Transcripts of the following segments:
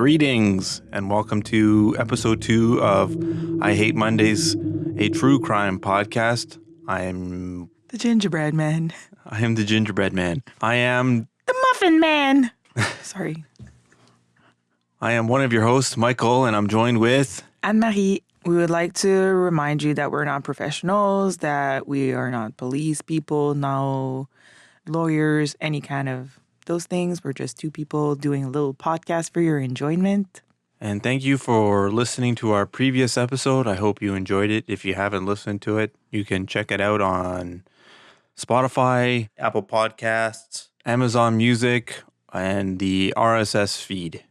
Greetings and welcome to episode 2 of I Hate Mondays, a true crime podcast. I am The gingerbread man. the gingerbread man. I am The muffin man. Sorry. I am one of your hosts, Michael, and I'm joined with Anne-Marie. We would like to remind you that we're not professionals, that we are not police people, no lawyers, any kind of those things. We're just two people doing a little podcast for your enjoyment. and thank you for listening to our previous episode. I hope you enjoyed it. If you haven't listened to it, you can check it out on Spotify, Apple Podcasts, Amazon Music, and the RSS feed,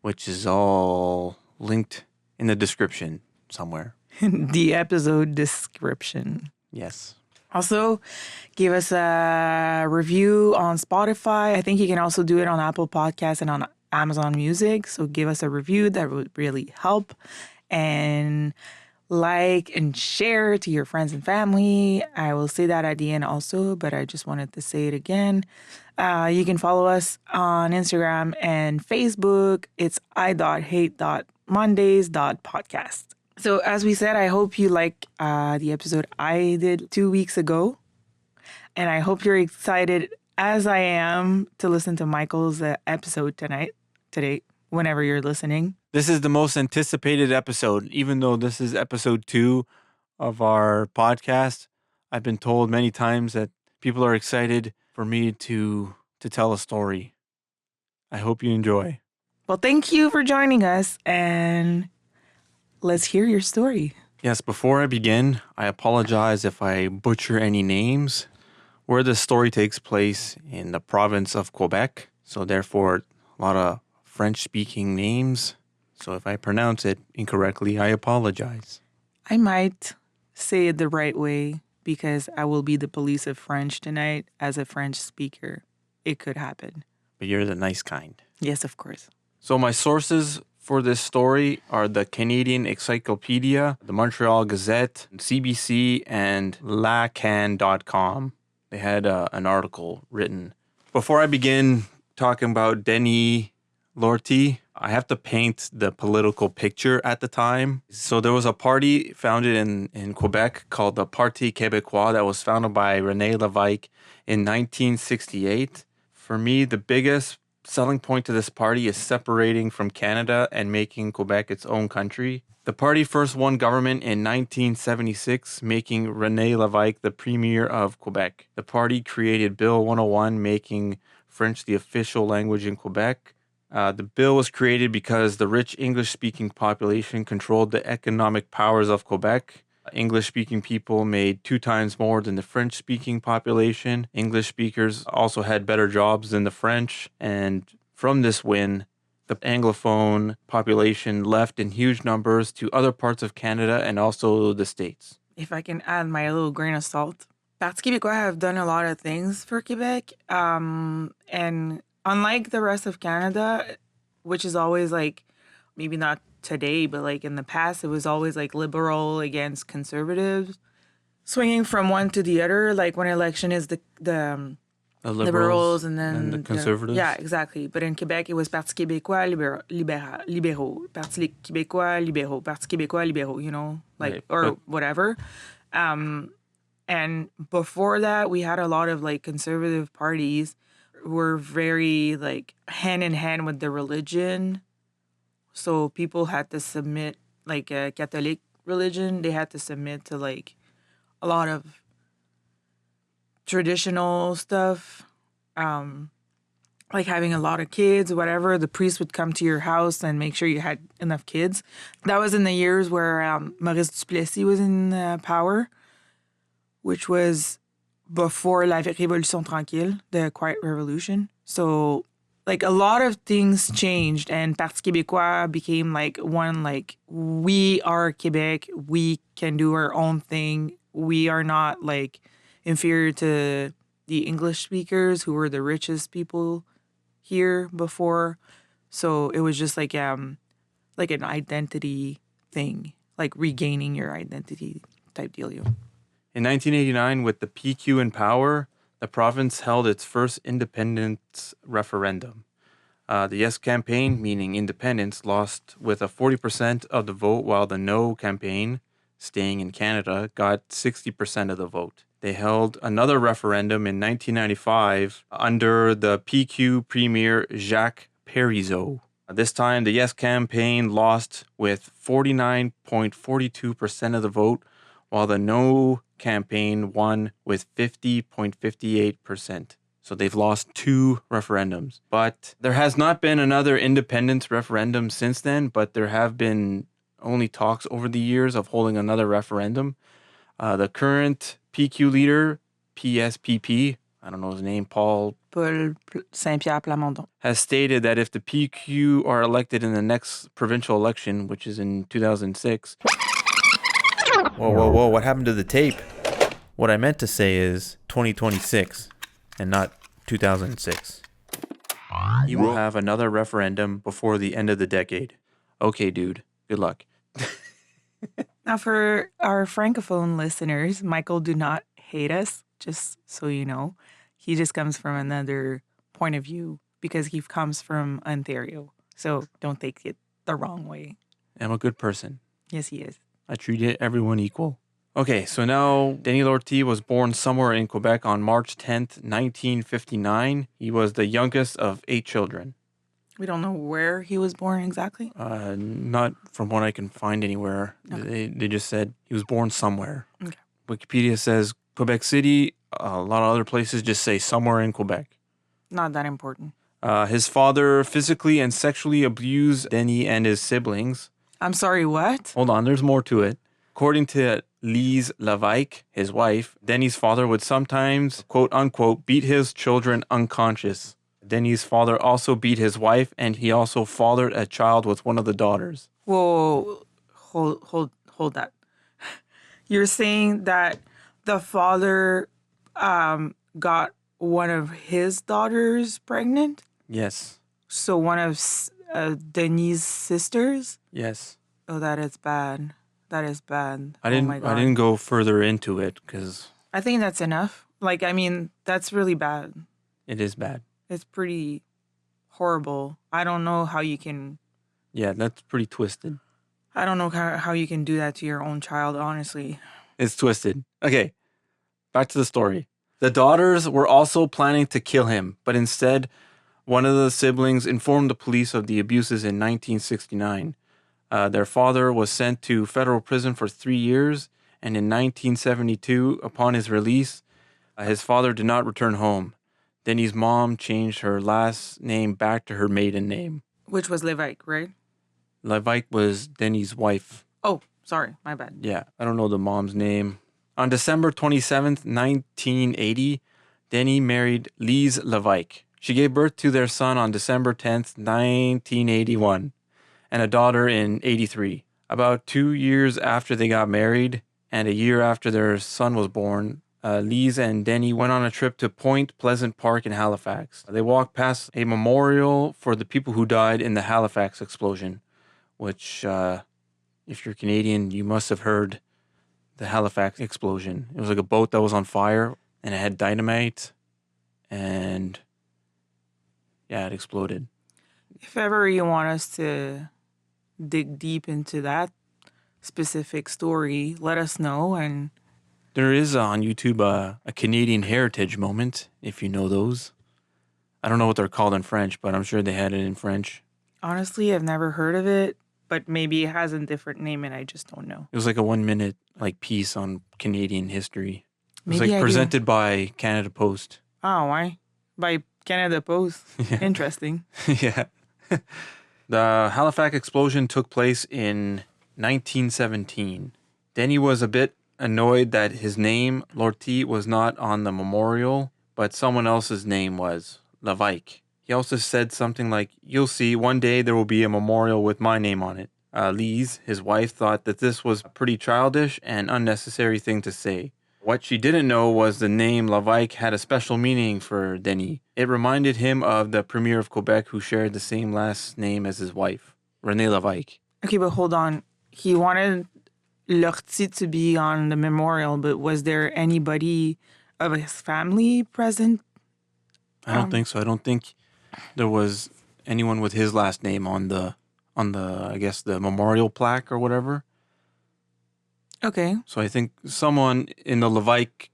which is all linked in the description somewhere. The episode description. Yes. Also, give us a review on Spotify. I think you can also do it on Apple Podcasts and on Amazon Music. So give us a review. That would really help. And like and share to your friends and family. I will say that at the end also, but I just wanted to say it again. You can follow us on Instagram and Facebook. It's i.hate.mondays.podcast. So as we said, I hope you like the episode I did 2 weeks ago. And I hope you're excited as I am to listen to Michael's episode today, whenever you're listening. This is the most anticipated episode, even though this is episode 2 of our podcast. I've been told many times that people are excited for me to tell a story. I hope you enjoy. Well, thank you for joining us, and let's hear your story. Yes, before I begin, I apologize if I butcher any names. Where this story takes place in the province of Quebec, so therefore a lot of French-speaking names. So if I pronounce it incorrectly, I apologize. I might say it the right way because I will be the police of French tonight as a French speaker. It could happen. But you're the nice kind. Yes, of course. So my sources for this story are the Canadian Encyclopedia, the Montreal Gazette, CBC, and lacan.com. They had an article written. Before I begin talking about Denis Lortie, I have to paint the political picture at the time. So there was a party founded in Quebec called the Parti Québécois that was founded by René Lévesque in 1968. For me, the biggest selling point to this party is separating from Canada and making Quebec its own country. The party first won government in 1976, making René Lévesque the premier of Quebec. The party created Bill 101, making French the official language in Quebec. The bill was created because the rich English-speaking population controlled the economic powers of Quebec. English-speaking people made 2 times more than the French-speaking population. English speakers also had better jobs than the French. And from this win, the Anglophone population left in huge numbers to other parts of Canada and also the States. If I can add my little grain of salt. Parti Québécois have done a lot of things for Quebec. And unlike the rest of Canada, which is always like, maybe not today, but like in the past, it was always like liberal against conservatives, swinging from one to the other. Like when election is the liberals and then the conservatives. Yeah, exactly. But in Quebec, it was Parti Québécois, libéraux, Parti Québécois, libéraux, Parti Québécois, libéraux, you know, like, Right, or whatever. And before that, we had a lot of like conservative parties who were very like hand in hand with the religion. So people had to submit, like a Catholic religion, they had to submit to like a lot of traditional stuff, like having a lot of kids, whatever. The priest would come to your house and make sure you had enough kids. That was in the years where Maurice Duplessis was in power, which was before La Révolution Tranquille, the Quiet Revolution. So like a lot of things changed and Parti Québécois became like one, like we are Quebec, we can do our own thing. We are not like inferior to the English speakers who were the richest people here before. So it was just like an identity thing, like regaining your identity type deal. In 1989, with the PQ in power, the province held its first independence referendum. The Yes campaign, meaning independence, lost with a 40% of the vote, while the No campaign, staying in Canada, got 60% of the vote. They held another referendum in 1995 under the PQ Premier Jacques Parizeau. This time, the Yes campaign lost with 49.42% of the vote, while the No campaign won with 50.58%. So they've lost 2 referendums. But there has not been another independence referendum since then, but there have been only talks over the years of holding another referendum. The current PQ leader, PSPP, I don't know his name, Paul Saint-Pierre Plamondon. has stated that if the PQ are elected in the next provincial election, which is in 2006. Whoa, what happened to the tape? What I meant to say is 2026 and not 2006. He will have another referendum before the end of the decade. Okay, dude. Good luck. Now, for our Francophone listeners, Michael do not hate us, just so you know. He just comes from another point of view because he comes from Ontario. So don't take it the wrong way. I'm a good person. Yes, he is. I treat everyone equal. Okay, so now Denis Lortie was born somewhere in Quebec on March 10th, 1959. He was the youngest of 8 children. We don't know where he was born exactly. Not from what I can find anywhere. Okay. They just said he was born somewhere. Okay. Wikipedia says Quebec City. A lot of other places just say somewhere in Quebec. Not that important. His father physically and sexually abused Denis and his siblings. I'm sorry, what? Hold on, there's more to it. According to Lise Levesque, his wife, Denis' father would sometimes, quote unquote, beat his children unconscious. Denis' father also beat his wife, and he also fathered a child with one of the daughters. Whoa, hold that. You're saying that the father got one of his daughters pregnant? Yes. So one of Denis' sisters? Yes. Oh, that is bad. That is bad. I Oh my God. didn't go further into it because I think that's enough. Like, I mean, that's really bad. it is bad. It's pretty horrible. I don't know how you can. Yeah, that's pretty twisted. I don't know how you can do that to your own child, honestly. It's twisted. Okay, back to the story. The daughters were also planning to kill him, but instead, one of the siblings informed the police of the abuses in 1969. Their father was sent to federal prison for 3 years, and in 1972, upon his release, his father did not return home. Denis' mom changed her last name back to her maiden name. Which was Levesque, right? Levesque was Denis' wife. Oh, sorry, my bad. Yeah, I don't know the mom's name. On December 27th, 1980, Denis married Lise Levesque. She gave birth to their son on December 10th, 1981, and a daughter in 83. About 2 years after they got married, and a year after their son was born, Lise and Denis went on a trip to Point Pleasant Park in Halifax. They walked past a memorial for the people who died in the Halifax explosion, which, if you're Canadian, you must have heard the Halifax explosion. It was like a boat that was on fire, and it had dynamite, and yeah, it exploded. If ever you want us to dig deep into that specific story, let us know. And There is on YouTube a Canadian heritage moment, if you know those. I don't know what they're called in French, but I'm sure they had it in French. honestly, I've never heard of it, but maybe it has a different name and I just don't know. It was like a 1 minute piece on Canadian history. It was Maybe I do. presented by Canada Post. Oh, why? By Canada Post. Yeah. Interesting. Yeah. The Halifax explosion took place in 1917. Denis was a bit annoyed that his name, Lortie, was not on the memorial, but someone else's name was, Levesque. He also said something like, "You'll see, one day there will be a memorial with my name on it." Lise, his wife, thought that this was a pretty childish and unnecessary thing to say. What she didn't know was the name Levesque had a special meaning for Denis. It reminded him of the Premier of Quebec who shared the same last name as his wife, René Levesque. Okay, but hold on. He wanted Lortie to be on the memorial, but was there anybody of his family present? I don't think so. I don't think there was anyone with his last name on the I guess the memorial plaque or whatever. Okay. So I think someone in the Levique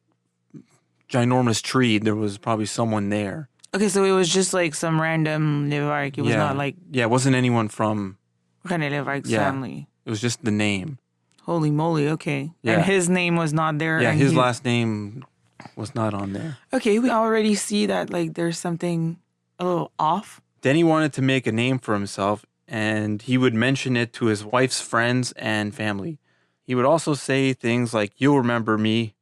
ginormous tree, there was probably someone there. Okay, so it was just like some random Levark. It was not like Yeah, it wasn't anyone from René Levark's yeah. family. It was just the name. Holy moly, okay. Yeah. And his name was not there. Yeah, and his last name was not on there. Okay, we already see that like there's something a little off. Then he wanted to make a name for himself, and he would mention it to his wife's friends and family. He would also say things like, "You'll remember me,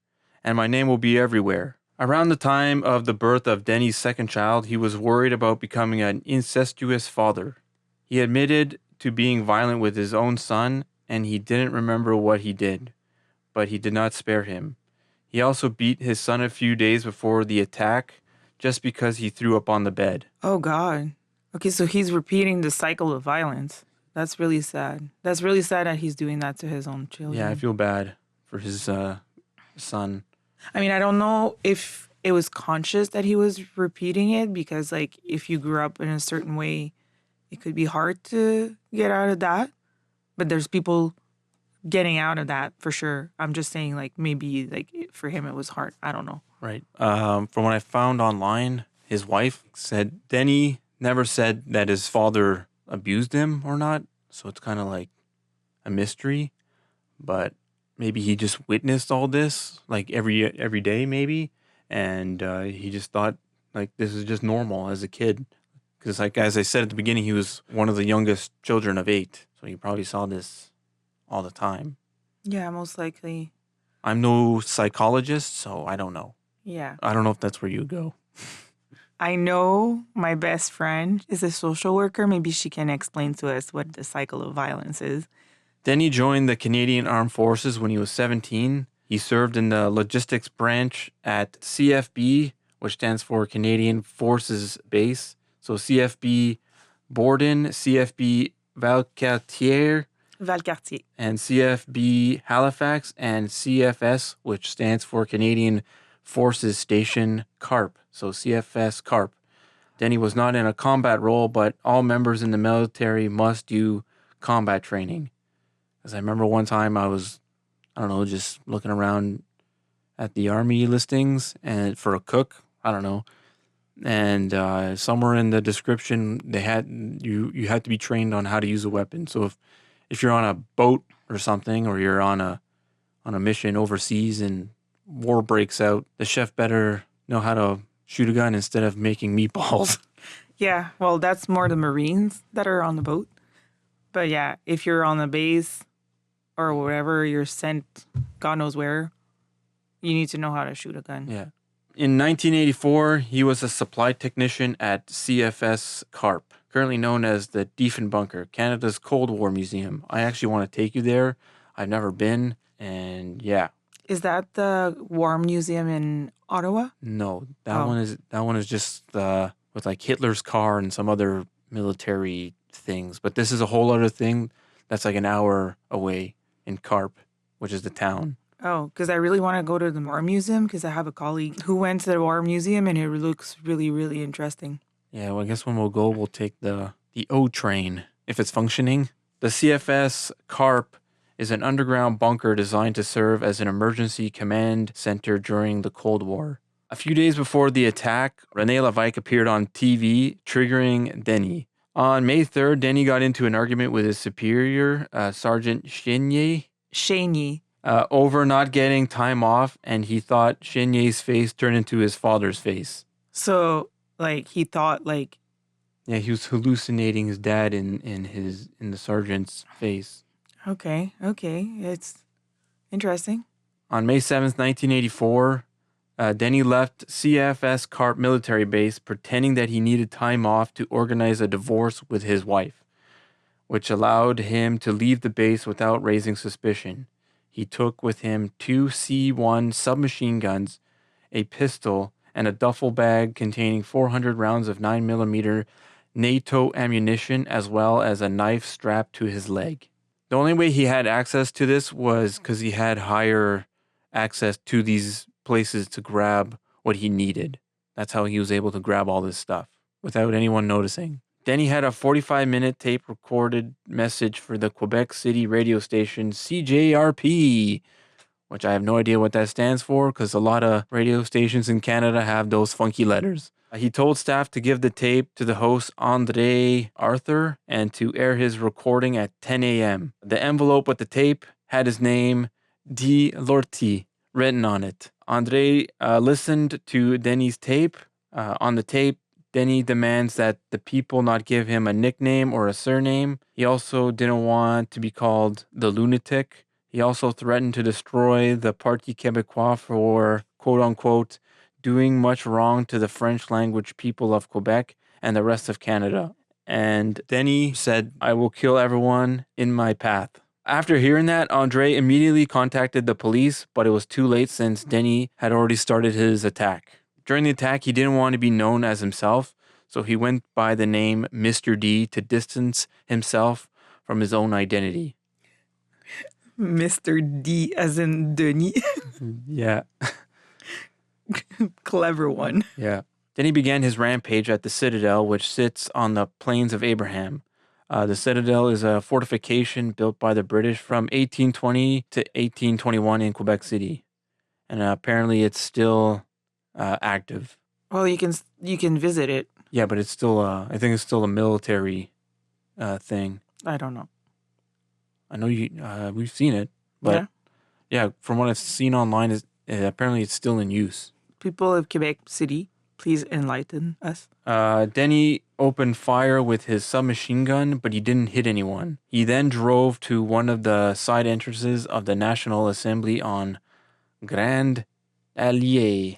and my name will be everywhere." Around the time of the birth of Denis' second child, he was worried about becoming an incestuous father. He admitted to being violent with his own son, and he didn't remember what he did, but he did not spare him. He also beat his son a few days before the attack just because he threw up on the bed. Oh, God. Okay, so he's repeating the cycle of violence. That's really sad. That's really sad that he's doing that to his own children. Yeah, I feel bad for his son. I mean, I don't know if it was conscious that he was repeating it because, like, if you grew up in a certain way, it could be hard to get out of that. But there's people getting out of that for sure. I'm just saying, like, maybe, like, for him it was hard. I don't know. Right. From what I found online, his wife said Denny never said that his father abused him or not. So it's kind of like a mystery. But maybe he just witnessed all this, like every day, maybe, and he just thought like this is just normal as a kid. Because, like as I said at the beginning, he was one of the youngest children of 8, so he probably saw this all the time. Yeah, most likely. I'm no psychologist, so I don't know. Yeah. I don't know if that's where you go. I know my best friend is a social worker. Maybe she can explain to us what the cycle of violence is. Then he joined the Canadian Armed Forces when he was 17. He served in the logistics branch at CFB, which stands for Canadian Forces Base. So CFB Borden, CFB Valcartier, and CFB Halifax, and CFS, which stands for Canadian Forces Station CARP. So CFS CARP. Denny was not in a combat role, but all members in the military must do combat training. Because I remember one time I was, I don't know, just looking around at the army listings and for a cook, I don't know. And somewhere in the description, they had you had to be trained on how to use a weapon. So if you're on a boat or something, or you're on a mission overseas and war breaks out, the chef better know how to shoot a gun instead of making meatballs. Yeah, well, that's more the Marines that are on the boat. But yeah, if you're on the base or wherever you're sent, God knows where, you need to know how to shoot a gun. Yeah. In 1984, he was a supply technician at CFS CARP, currently known as the Diefenbunker, Canada's Cold War Museum. I actually want to take you there. I've never been, and yeah. Is that the War Museum in Ottawa? No, that one is just with like Hitler's car and some other military things. But this is a whole other thing that's like an hour away in CARP, which is the town. Oh, because I really want to go to the War Museum because I have a colleague who went to the War Museum and it looks really, really interesting. Yeah, well, I guess when we'll go, we'll take the O train if it's functioning. The CFS CARP is an underground bunker designed to serve as an emergency command center during the Cold War. A few days before the attack, René Levique appeared on TV, triggering Denis. On May 3rd, Denis got into an argument with his superior, Sergeant Cheney. Over not getting time off, and he thought Chenier's face turned into his father's face. So, like, he thought, like... Yeah, he was hallucinating his dad in the sergeant's face. Okay. It's interesting. On May 7th, 1984, Denis left CFS CARP military base pretending that he needed time off to organize a divorce with his wife, which allowed him to leave the base without raising suspicion. He took with him 2 C-1 submachine guns, a pistol, and a duffel bag containing 400 rounds of 9mm NATO ammunition, as well as a knife strapped to his leg. The only way he had access to this was because he had higher access to these places to grab what he needed. That's how he was able to grab all this stuff without anyone noticing. Denny had a 45-minute tape recorded message for the Quebec City radio station CJRP, which I have no idea what that stands for because a lot of radio stations in Canada have those funky letters. He told staff to give the tape to the host Andre Arthur and to air his recording at 10 a.m. The envelope with the tape had his name, Denis Lortie, written on it. Andre listened to Denis' tape. On the tape, Denis demands that the people not give him a nickname or a surname. He also didn't want to be called the lunatic. He also threatened to destroy the Parti Québécois for, quote unquote, doing much wrong to the French language people of Quebec and the rest of Canada. And Denis said, I will kill everyone in my path. After hearing that, Andre immediately contacted the police, but it was too late since Denis had already started his attack. During the attack, he didn't want to be known as himself, so he went by the name Mr. D to distance himself from his own identity. Mr. D as in Denis. Yeah. Clever one. Yeah. Then he began his rampage at the Citadel, which sits on the Plains of Abraham. The Citadel is a fortification built by the British from 1820 to 1821 in Quebec City. And apparently it's still active. Well, you can visit it. Yeah, but it's still, I think it's still a military thing. I don't know. I know we've seen it, but yeah, from what I've seen online, apparently it's still in use. People of Quebec City, please enlighten us. Denis opened fire with his submachine gun, but he didn't hit anyone. He then drove to one of the side entrances of the National Assembly on Grande Allée.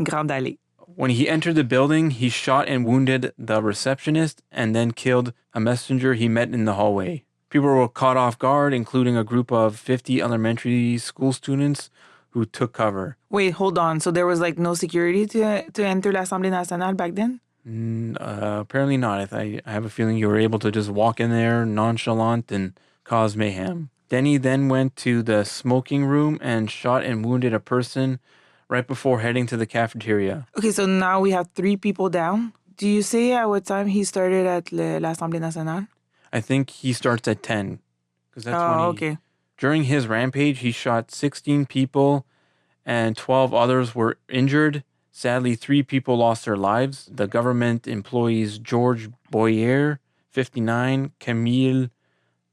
Grande Allée. When he entered the building, he shot and wounded the receptionist and then killed a messenger he met in the hallway. People were caught off guard, including a group of 50 elementary school students who took cover. Wait, hold on. So there was like no security to enter l'Assemblée nationale back then? Apparently not. I have a feeling you were able to just walk in there nonchalant and cause mayhem. Denis then went to the smoking room and shot and wounded a person right before heading to the cafeteria. Okay, so now we have 3 people down. Do you say at what time he started at l'Assemblée nationale? I think he starts at 10. That's okay. During his rampage, he shot 16 people and 12 others were injured. Sadly, 3 people lost their lives. The government employees Georges Boyer, 59, Camille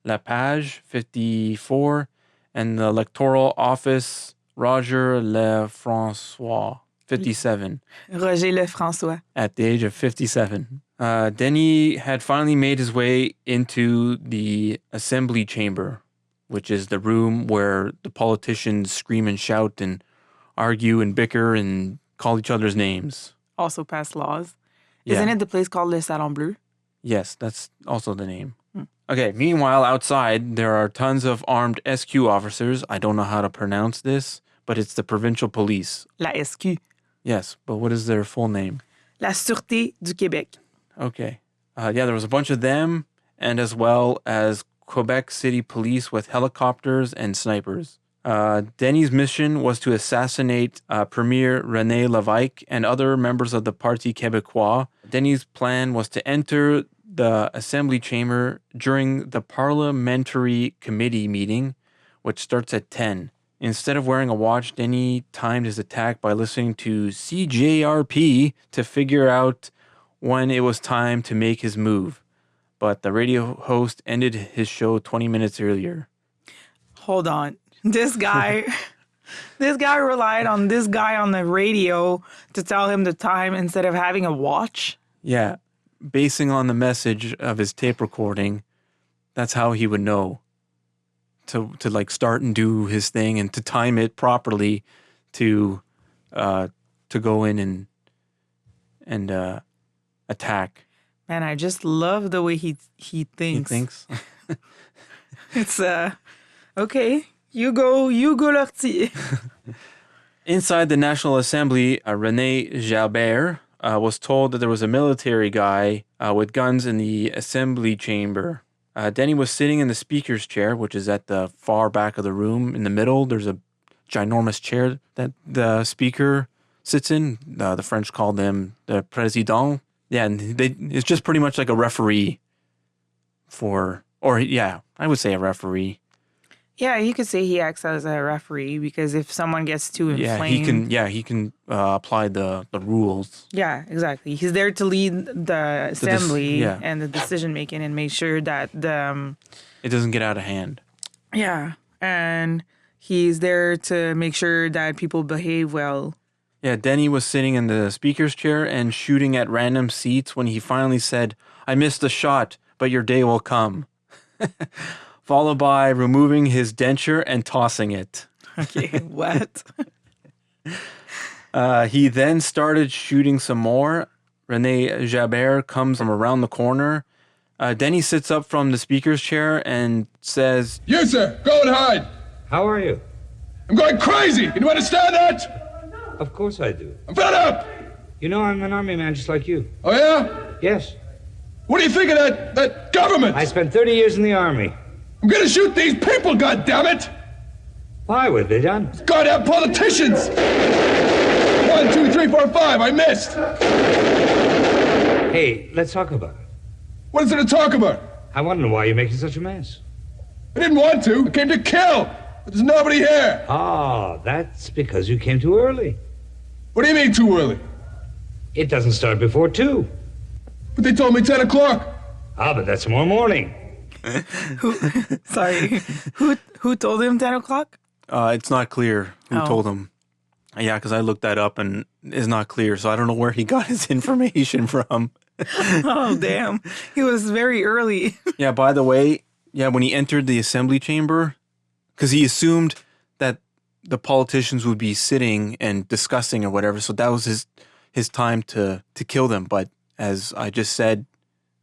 Lapage, 54, and the electoral office Roger Lefrançois, 57. Roger Lefrançois. At the age of 57. Denis had finally made his way into the assembly chamber, which is the room where the politicians scream and shout and argue and bicker and call each other's names. Also pass laws. Yeah. Isn't it the place called Le Salon Bleu? Yes, that's also the name. Okay, meanwhile, outside, there are tons of armed SQ officers. I don't know how to pronounce this, but it's the provincial police. La SQ. Yes, but what is their full name? La Sûreté du Québec. Okay. Yeah, there was a bunch of them, and as well as Quebec City police with helicopters and snipers. Denis' mission was to assassinate Premier René Lévesque and other members of the Parti Québécois. Denis' plan was to enter the assembly chamber during the parliamentary committee meeting, which starts at 10. Instead of wearing a watch, Denis timed his attack by listening to CJRP to figure out when it was time to make his move. But the radio host ended his show 20 minutes earlier. Hold on. This guy relied on this guy on the radio to tell him the time instead of having a watch? Yeah. Basing on the message of his tape recording, that's how he would know to like start and do his thing and to time it properly to go in and attack. Man, I just love the way he thinks. He thinks. It's okay. You go, Lortie. Inside the National Assembly, René Jalbert was told that there was a military guy with guns in the assembly chamber. Denis was sitting in the speaker's chair, which is at the far back of the room. In the middle, there's a ginormous chair that the speaker sits in. The French called him the président. Yeah, and it's just pretty much like a referee I would say a referee. Yeah, you could say he acts as a referee because if someone gets too inflamed. He can apply the rules. Yeah, exactly. He's there to lead the assembly and the decision making and make sure that it doesn't get out of hand. Yeah, and he's there to make sure that people behave well. Yeah, Denny was sitting in the speaker's chair and shooting at random seats when he finally said, "I missed a shot, but your day will come." Followed by removing his denture and tossing it. Okay, what? He then started shooting some more. Rene Jabert comes from around the corner. Denny sits up from the speaker's chair and says, "You, sir, go and hide." How are you? "I'm going crazy. Can you understand that?" Of course I do. "I'm fed up." You know, I'm an army man just like you. "Oh, yeah? Yes. What do you think of that government?" I spent 30 years in the army. "I'm gonna shoot these people, goddammit!" Why were they done? "Goddamn politicians!" 1, 2, 3, 4, 5. I missed. Hey, let's talk about it. What is there to talk about? I want to know why you're making such a mess. I didn't want to. I came to kill. But there's nobody here. Ah, that's because you came too early. What do you mean too early? It doesn't start before 2. But they told me 10 o'clock. Ah, but that's tomorrow morning. Who told him 10 o'clock? It's not clear who told him. Yeah, because I looked that up and it's not clear. So I don't know where he got his information from. Oh, damn. He was very early. Yeah, by the way, when he entered the assembly chamber, because he assumed that the politicians would be sitting and discussing or whatever. So that was his time to kill them. But as I just said,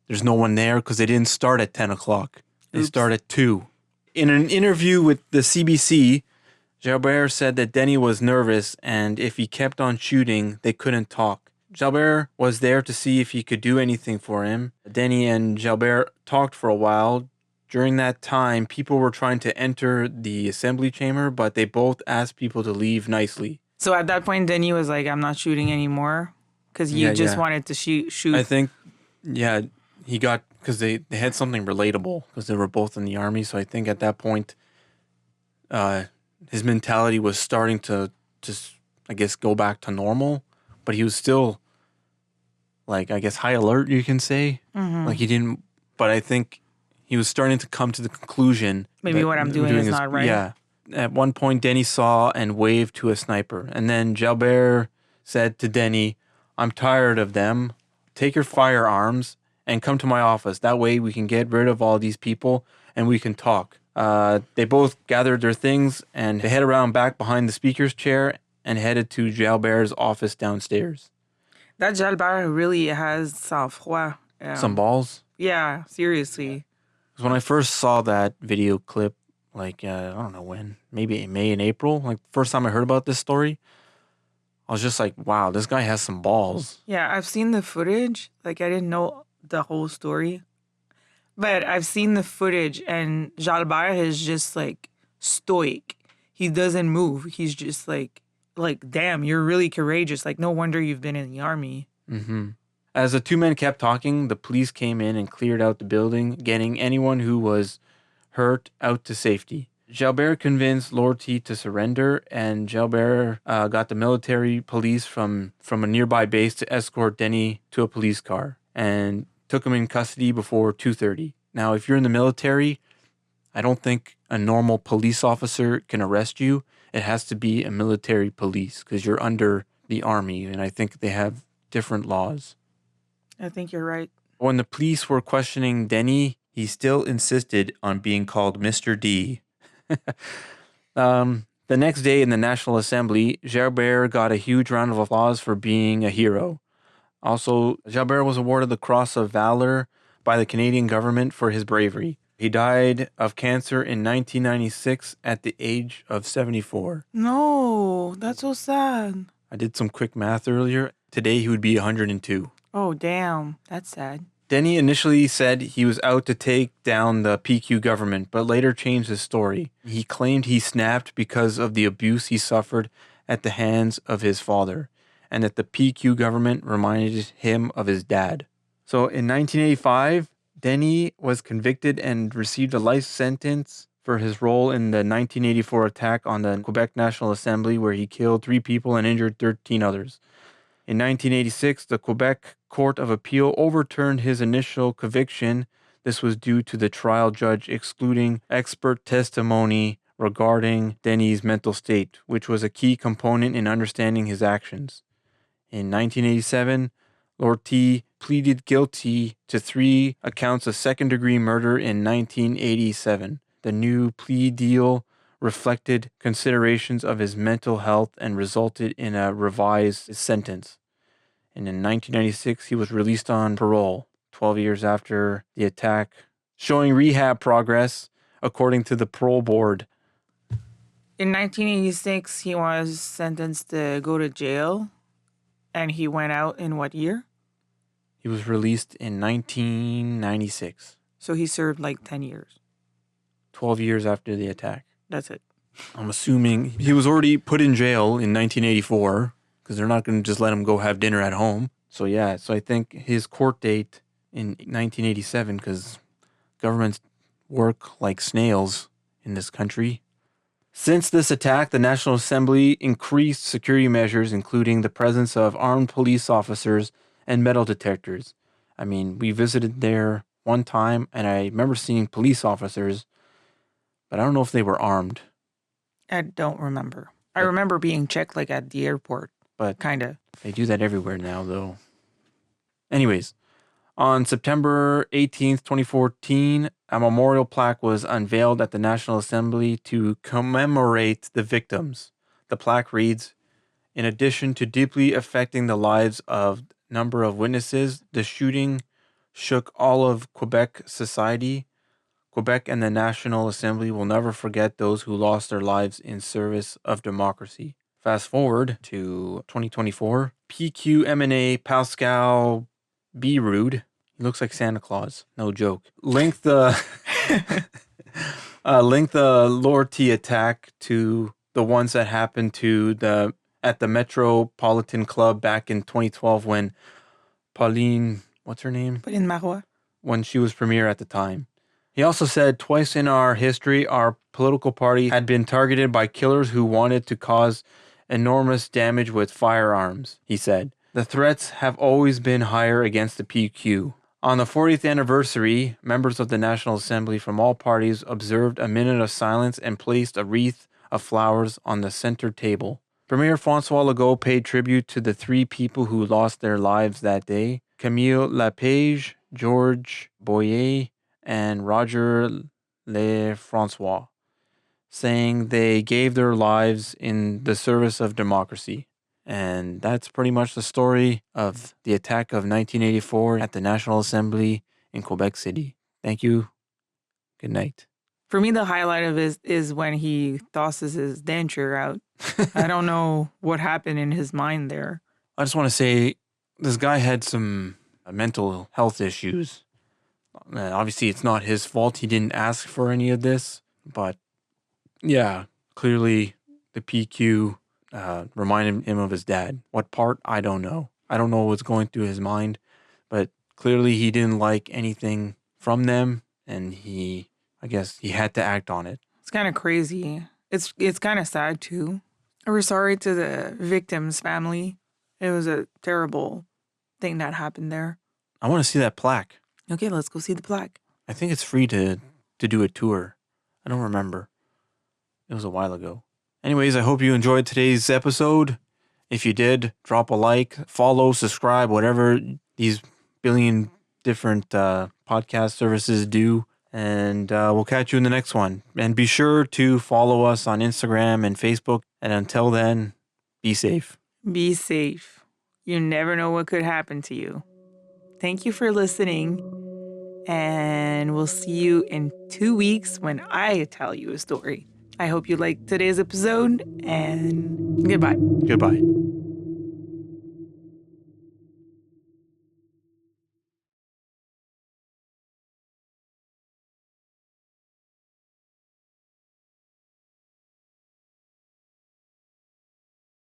there's no one there because they didn't start at 10 o'clock. They start at 2. In an interview with the CBC, Jalbert said that Denny was nervous and if he kept on shooting, they couldn't talk. Jalbert was there to see if he could do anything for him. Denny and Jalbert talked for a while. During that time, people were trying to enter the assembly chamber, but they both asked people to leave nicely. So at that point, Denny was like, "I'm not shooting anymore," because he just wanted to shoot. I think, he got, because they had something relatable, because they were both in the army. So I think at that point, his mentality was starting to just, I guess, go back to normal. But he was still, like, I guess, high alert, you can say. Mm-hmm. Like, he didn't, but I think he was starting to come to the conclusion. Maybe what I'm doing is not right. Yeah. At one point, Denny saw and waved to a sniper. And then Jalbert said to Denny, "I'm tired of them. Take your firearms and come to my office. That way we can get rid of all these people and we can talk." They both gathered their things and they head around back behind the speaker's chair and headed to Jalbert's office downstairs. That Jalbert really has sang-froid. Some balls? Yeah, seriously. When I first saw that video clip, like, I don't know when, maybe in May and April, like, first time I heard about this story, I was just like, wow, this guy has some balls. Yeah, I've seen the footage. Like, I didn't know the whole story. But I've seen the footage, and Jalbert is just, like, stoic. He doesn't move. He's just, like, damn, you're really courageous. Like, no wonder you've been in the army. Mm-hmm. As the two men kept talking, the police came in and cleared out the building, getting anyone who was hurt out to safety. Jalbert convinced Lortie to surrender, and Jalbert got the military police from a nearby base to escort Denny to a police car and took him in custody before 2:30. Now, if you're in the military, I don't think a normal police officer can arrest you. It has to be a military police because you're under the army, and I think they have different laws. I think you're right. When the police were questioning Denny, he still insisted on being called Mr. D. The next day in the National Assembly, Jalbert got a huge round of applause for being a hero. Also, Jalbert was awarded the Cross of Valor by the Canadian government for his bravery. He died of cancer in 1996 at the age of 74. No, that's so sad. I did some quick math earlier. Today he would be 102. Oh, damn. That's sad. Denny initially said he was out to take down the PQ government, but later changed his story. He claimed he snapped because of the abuse he suffered at the hands of his father. and that the PQ government reminded him of his dad. So in 1985, Denis was convicted and received a life sentence for his role in the 1984 attack on the Quebec National Assembly, where he killed 3 people and injured 13 others. In 1986, the Quebec Court of Appeal overturned his initial conviction. This was due to the trial judge excluding expert testimony regarding Denis' mental state, which was a key component in understanding his actions. In 1987, Lortie pleaded guilty to 3 accounts of second-degree murder in 1987. The new plea deal reflected considerations of his mental health and resulted in a revised sentence. And in 1996, he was released on parole 12 years after the attack, showing rehab progress, according to the parole board. In 1986, he was sentenced to go to jail, and he went out in what year? He was released in 1996, So he served like 10 years. 12 years after the attack. That's it. I'm assuming he was already put in jail in 1984 because they're not going to just let him go have dinner at home. So yeah, so I think his court date in 1987, because governments work like snails in this country. Since this attack, the National Assembly increased security measures, including the presence of armed police officers and metal detectors. I mean, we visited there one time, and I remember seeing police officers, but I don't know if they were armed. I don't remember. I remember being checked like at the airport, But kind of. they do that everywhere now, though. Anyways, on September 18th, 2014, a memorial plaque was unveiled at the National Assembly to commemorate the victims. The plaque reads, "In addition to deeply affecting the lives of a number of witnesses, the shooting shook all of Quebec society. Quebec and the National Assembly will never forget those who lost their lives in service of democracy." Fast forward to 2024. PQMNA Pascal Berude. He looks like Santa Claus. No joke. Link the Lortie attack to the ones that happened at the Metropolitan Club back in 2012 when Pauline, what's her name? But in Marois. When she was premier at the time. He also said, "Twice in our history, our political party had been targeted by killers who wanted to cause enormous damage with firearms," he said. "The threats have always been higher against the PQ." On the 40th anniversary, members of the National Assembly from all parties observed a minute of silence and placed a wreath of flowers on the center table. Premier François Legault paid tribute to the 3 people who lost their lives that day: Camille Lapage, Georges Boyer, and Roger Lefrançois, saying they gave their lives in the service of democracy. And that's pretty much the story of the attack of 1984 at the National Assembly in Quebec City. Thank you. Good night. For me, the highlight of it is when he tosses his denture out. I don't know what happened in his mind there. I just want to say this guy had some mental health issues. Obviously, it's not his fault. He didn't ask for any of this. But yeah, clearly the PQ reminded him of his dad. What part? I don't know. I don't know what's going through his mind. But clearly he didn't like anything from them. And I guess he had to act on it. It's kind of crazy. It's kind of sad too. We're sorry to the victim's family. It was a terrible thing that happened there. I want to see that plaque. Okay, let's go see the plaque. I think it's free to do a tour. I don't remember. It was a while ago. Anyways, I hope you enjoyed today's episode. If you did, drop a like, follow, subscribe, whatever these billion different podcast services do. And we'll catch you in the next one. And be sure to follow us on Instagram and Facebook. And until then, be safe. Be safe. You never know what could happen to you. Thank you for listening. And we'll see you in 2 weeks when I tell you a story. I hope you liked today's episode, and goodbye. Goodbye.